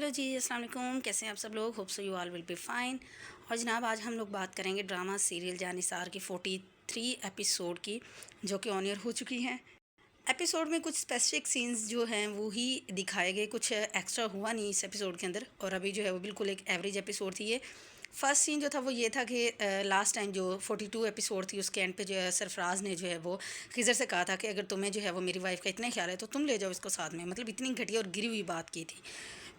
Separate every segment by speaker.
Speaker 1: Hello जी, अस्सलाम वालेकुम। कैसे हैं आप सब लोग? Hope so you all will be fine. और जनाब आज हम लोग बात करेंगे ड्रामा सीरियल जानिसार की 43 एपिसोड की, जो कि ऑन एयर हो चुकी हैं। एपिसोड में कुछ स्पेसिफिक सीन्स जो हैं वो ही दिखाए गए, कुछ एक्स्ट्रा हुआ नहीं इस एपिसोड के अंदर। और अभी जो है वो बिल्कुल एक एवरेज एपिसोड थी ये। फर्स्ट सीन जो था वो ये था कि लास्ट टाइम जो 42 एपिसोड थी उसके एंड पे जो है सरफराज ने जो है वो खिज़र से कहा था कि अगर तुम्हें जो है वो मेरी वाइफ का इतना ख्याल है तो तुम ले जाओ इसको साथ में। मतलब इतनी घटिया और गिरी हुई बात की थी।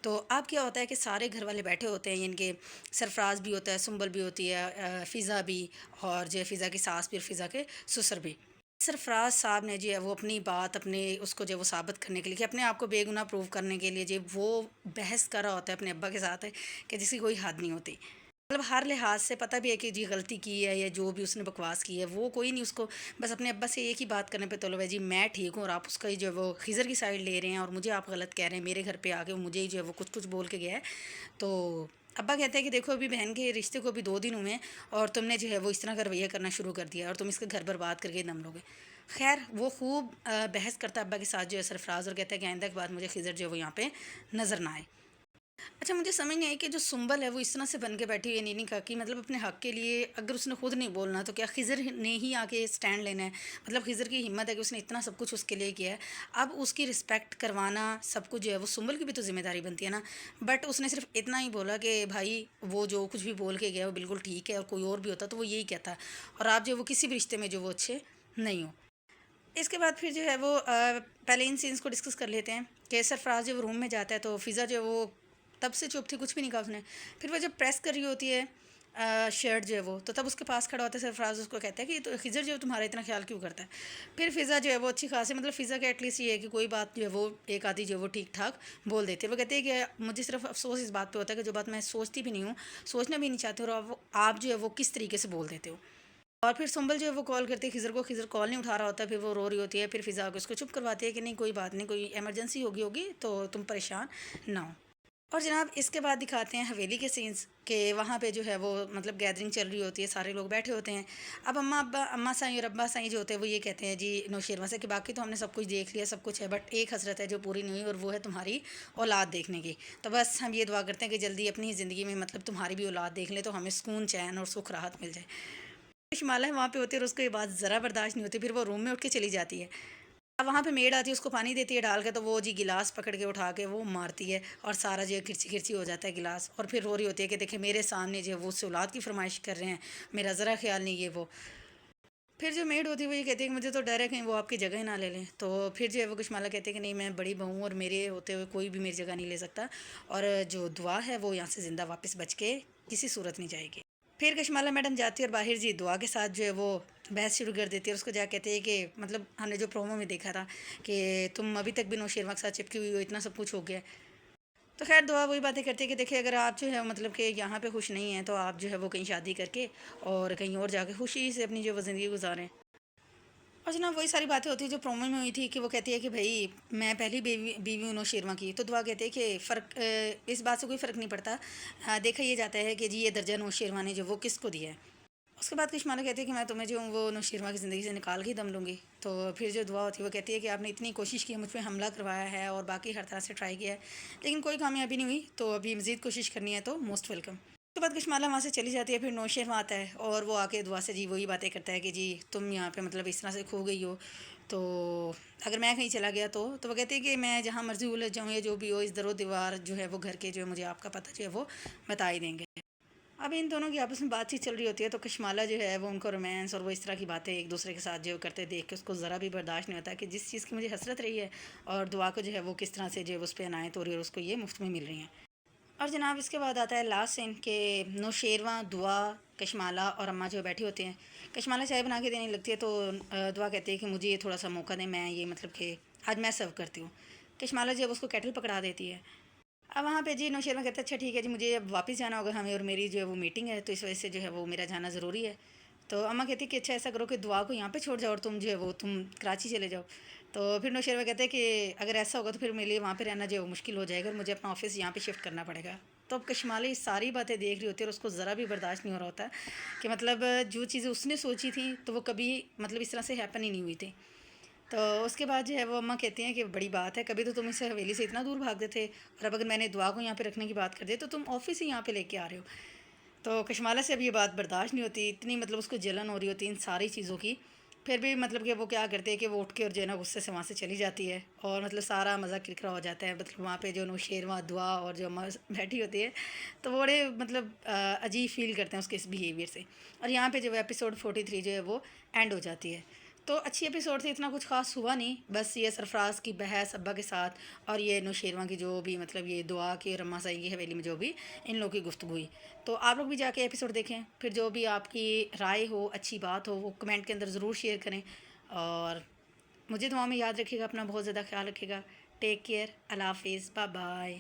Speaker 1: तो अब क्या होता है कि सारे घर वाले बैठे होते हैं, इनके सरफराज भी होता है, सुंबल भी होती है, फ़िज़ा भी, और जो है फ़िज़ा की सास भी और फ़िज़ा के ससुर भी। सरफराज साहब ने जो है वो अपनी बात अपने उसको जो है वो साबित करने के लिए, कि अपने आप को बेगुनाह प्रूव करने के लिए जो वो बहस कर रहा होता है अपने अब्बा के साथ है, कि जिसकी कोई हद नहीं होती। मतलब हर लिहाज से पता भी है कि जी गलती की है या जो भी उसने बकवास की है वो कोई नहीं, उसको बस अपने अब्बा से एक ही बात करने पे तलब है जी मैं ठीक हूँ और आप उसका ही जो है वो खिज़र की साइड ले रहे हैं और मुझे आप गलत कह रहे हैं, मेरे घर पे आके वो मुझे ही जो है वो कुछ कुछ बोल के गया है। तो अब्बा कहते हैं कि देखो अभी बहन के रिश्ते को भी 2 दिन हुए हैं और तुमने जो है वो इस तरह का रवैया करना शुरू कर दिया और तुम इसके घर बर्बाद करके दम लोगे। खैर वो खूब बहस करता है अब्बा के साथ जो है सरफराज, और कहता है कि आइंदा के बाद मुझे खिज़र जो है वो यहाँ पे नज़र ना आए। अच्छा, मुझे समझ नहीं आई कि जो सुंबल है वो इस तरह से बन के बैठी हुई है नीनी का, कि मतलब अपने हक़ के लिए अगर उसने खुद नहीं बोलना तो क्या खिज़र ने ही आके स्टैंड लेना है? मतलब खिज़र की हिम्मत है कि उसने इतना सब कुछ उसके लिए किया है। अब उसकी रिस्पेक्ट करवाना सब कुछ जो है वो सुंबल की भी तो ज़िम्मेदारी बनती है ना। बट उसने सिर्फ इतना ही बोला कि भाई वो जो कुछ भी बोल के गया वो बिल्कुल ठीक है, और कोई और भी होता तो वो यही कहता, और आप जो है वो किसी भी रिश्ते में जो वो अच्छे नहीं हो। इसके बाद फिर जो है वो पहले इन सीन्स को डिस्कस कर लेते हैं कि सरफराज जब रूम में जाता है तो फ़िज़ा जो है वो तब से चुप थी, कुछ भी नहीं कहा उसने। फिर वो जब प्रेस कर रही होती है शर्ट जो है वो, तो तब उसके पास खड़ा होता है सरफराज, उसको कहता है कि तो खिज़र जो है तुम्हारा इतना ख्याल क्यों करता है। फिर फ़िज़ा जो है वो अच्छी खासी, मतलब फ़िज़ा का एटलीस्ट ये है कि कोई बात जो है वो एक आधी जो है वो ठीक ठाक बोल देती है। वो कहती है कि मुझे सिर्फ अफसोस इस बात पे होता है कि जो बात मैं सोचती भी नहीं हूँ, सोचना भी नहीं चाहती, और आप जो है वो किस तरीके से बोल देते हो। और फिर सुंबल जो है वो कॉल करती है खिज़र को, खिज़र कॉल नहीं उठा रहा होता, फिर वो रो रही होती है, फिर फ़िज़ा आके उसको चुप करवाती है कि नहीं कोई बात नहीं, कोई इमरजेंसी होगी तो तुम परेशान ना हो। और जनाब इसके बाद दिखाते हैं हवेली के सीन्स, कि वहाँ पे जो है वो मतलब गैदरिंग चल रही होती है, सारे लोग बैठे होते हैं। अब अम्मा साईं और अब्बा साईं जो होते हैं वो ये कहते हैं जी नौशेरवा से कि बाकी तो हमने सब कुछ देख लिया, सब कुछ है, बट एक हसरत है जो पूरी नहीं हुई, और वो है तुम्हारी औलाद देखने की। तो बस हम ये दुआ करते हैं कि जल्दी अपनी ज़िंदगी में मतलब तुम्हारी भी औलाद देख लें तो हमें सुकून चैन और सुख राहत मिल जाए। शिमाला है वहाँ पे होती है और उसको ये बात ज़रा बर्दाश्त नहीं होती, फिर वो रूम में उठ के चली जाती है। अब वहाँ पे मेड आती है, उसको पानी देती है डाल के, तो वो जी गिलास पकड़ के उठा के वो मारती है और सारा जो है किरची किरची हो जाता है गिलास, और फिर रो रही होती है कि देखिए मेरे सामने जो है वो उससे औलाद की फरमाइश कर रहे हैं, मेरा ज़रा ख्याल नहीं, ये वो। फिर जो मेड होती है वो ये कहती है कि मुझे तो डर है कहीं वो आपकी जगह ही ना ले लें। तो फिर जो है वो कुशमाला कहते हैं कि नहीं, मैं बड़ी बहू हूँ और मेरे होते हुए कोई भी मेरी जगह नहीं ले सकता, और जो दुआ है वो यहाँ से ज़िंदा वापस बच के किसी सूरत नहीं जाएगी। फिर कशमाला मैडम जाती है और बाहिर जी दुआ के साथ जो है वो बहस शुरू कर देती है, और उसको जा कहते हैं कि मतलब हमने जो प्रोमो में देखा था कि तुम अभी तक भी नौशेरवा के साथ चिपकी हुई हो, इतना सब कुछ हो गया है। तो खैर दुआ वही बातें करती है कि देखिए अगर आप जो है मतलब कि यहाँ पे खुश नहीं हैं तो आप जो है वो कहीं शादी करके और कहीं और जाके खुशी से अपनी जो वो ज़िंदगी गुजारें। और जनाब वही सारी बातें होती है जो प्रोमो में हुई थी, कि वो कहती है कि भाई मैं पहली बीवी बीवी हूँ नौशेरवा की। तो दुआ कहते हैं कि फ़र्क इस बात से कोई फ़र्क नहीं पड़ता। देखा ये जाता है कि जी ये दर्जा नौशेरवा ने जो वो किसको दिया है। उसके बाद करिश्मा कहती है कि मैं तुम्हें जो हूँ वो नौशेरवा की ज़िंदगी से निकाल के ही दम लूँगी। तो फिर जो दुआ होती है वो कहती है कि आपने इतनी कोशिश की है, मुझ पे हमला करवाया है और बाकी हर तरह से ट्राई किया है, लेकिन कोई कामयाबी नहीं हुई, तो अभी मज़ीद कोशिश करनी है तो मोस्ट वेलकम। उसके बाद कश्माला वहाँ से चली जाती है, फिर नौशेरवा आता है और वो आके दुआ से जी वही बातें करता है कि जी तुम यहाँ पे मतलब इस तरह से खो गई हो, तो अगर मैं कहीं चला गया तो वो कहती है कि मैं जहाँ मर्ज़ी उलझ जाऊँ या जो भी हो, इस दरो दीवार जो है वो घर के जो है मुझे आपका पता जो है वो बता ही देंगे। अब इन दोनों की आपस में बातचीत चल रही होती है, तो कशमाला जो है वो उनको रोमांस और वो इस तरह की बातें एक दूसरे के साथ जो करते देख के उसको ज़रा भी बर्दाश्त नहीं होता कि जिस चीज़ की मुझे हसरत रही है और दुआ को जो है वो किस तरह से जो है उस पर अनायत हो रही है और उसको ये मुफ्त में मिल रही हैं। और जनाब इसके बाद आता है लास्ट सीन के नौशेरवा, दुआ, कशमाला और अम्मा जो बैठी होती हैं। कशमाला चाय बना के देने लगती है, तो दुआ कहती है कि मुझे ये थोड़ा सा मौका दें, मैं ये मतलब कि आज मैं सर्व करती हूँ। कशमाला जो है उसको केटल पकड़ा देती है। अब वहाँ पे जी नौशेरा कहता है अच्छा ठीक है जी, मुझे अब वापस जाना होगा हमें, और मेरी जो है वो मीटिंग है, तो इस वजह से जो है वो मेरा जाना ज़रूरी है। तो अम्मा कहती है कि अच्छा ऐसा करो कि दुआ को यहाँ पे छोड़ जाओ और तुम जो है वो तुम कराची चले जाओ। तो फिर नौशेरा कहते हैं कि अगर ऐसा होगा तो फिर मेरे लिए वहाँ पे रहना जो है वो मुश्किल हो जाएगा और मुझे अपना ऑफिस यहाँ पे शिफ्ट करना पड़ेगा। तो अब कशमाली सारी बातें देख रही होती है और उसको ज़रा भी बर्दाश्त नहीं हो रहा होता कि मतलब जो चीज़ें उसने सोची थी तो वो कभी मतलब इस तरह से हैपन ही नहीं हुई थी। تو اس کے بعد جو ہے وہ اماں کہتی ہیں کہ بڑی بات ہے، کبھی تو تم اسے حویلی سے اتنا دور بھاگتے تھے، اور اب اگر میں نے دعا کو یہاں پہ رکھنے کی بات کر دی تو تم آفس ہی یہاں پہ لے کے آ رہے ہو۔ تو کشمالہ سے اب یہ بات برداشت نہیں ہوتی، اتنی مطلب اس کو جلن ہو رہی ہوتی ان ساری چیزوں کی، پھر بھی مطلب کہ وہ کیا کرتے ہیں کہ وہ اٹھ کے اور جو ہے نا غصے سے وہاں سے چلی جاتی ہے، اور مطلب سارا مزہ کرکرا ہو جاتا ہے، مطلب وہاں پہ جو نوشیروان دعا اور جو اماں بیٹھی ہوتی ہے، تو وہ بڑے مطلب عجیب فیل کرتے ہیں اس کے اس بیہیویئر سے، اور یہاں پہ جو ایپیسوڈ 43 جو ہے وہ اینڈ ہو جاتی ہے۔ تو اچھی ایپیسوڈ سے اتنا کچھ خاص ہوا نہیں، بس یہ سرفراز کی بحث ابا کے ساتھ، اور یہ نوشیروان کی جو بھی مطلب یہ دعا کی اور اماں سائی کی حویلی میں جو بھی ان لوگوں کی گفتگو ہوئی۔ تو آپ لوگ بھی جا کے ایپیسوڈ دیکھیں، پھر جو بھی آپ کی رائے ہو، اچھی بات ہو، وہ کمنٹ کے اندر ضرور شیئر کریں، اور مجھے دعا میں یاد رکھیے گا، اپنا بہت زیادہ خیال رکھیے گا۔ ٹیک کیئر، اللہ حافظ، بائے بائے۔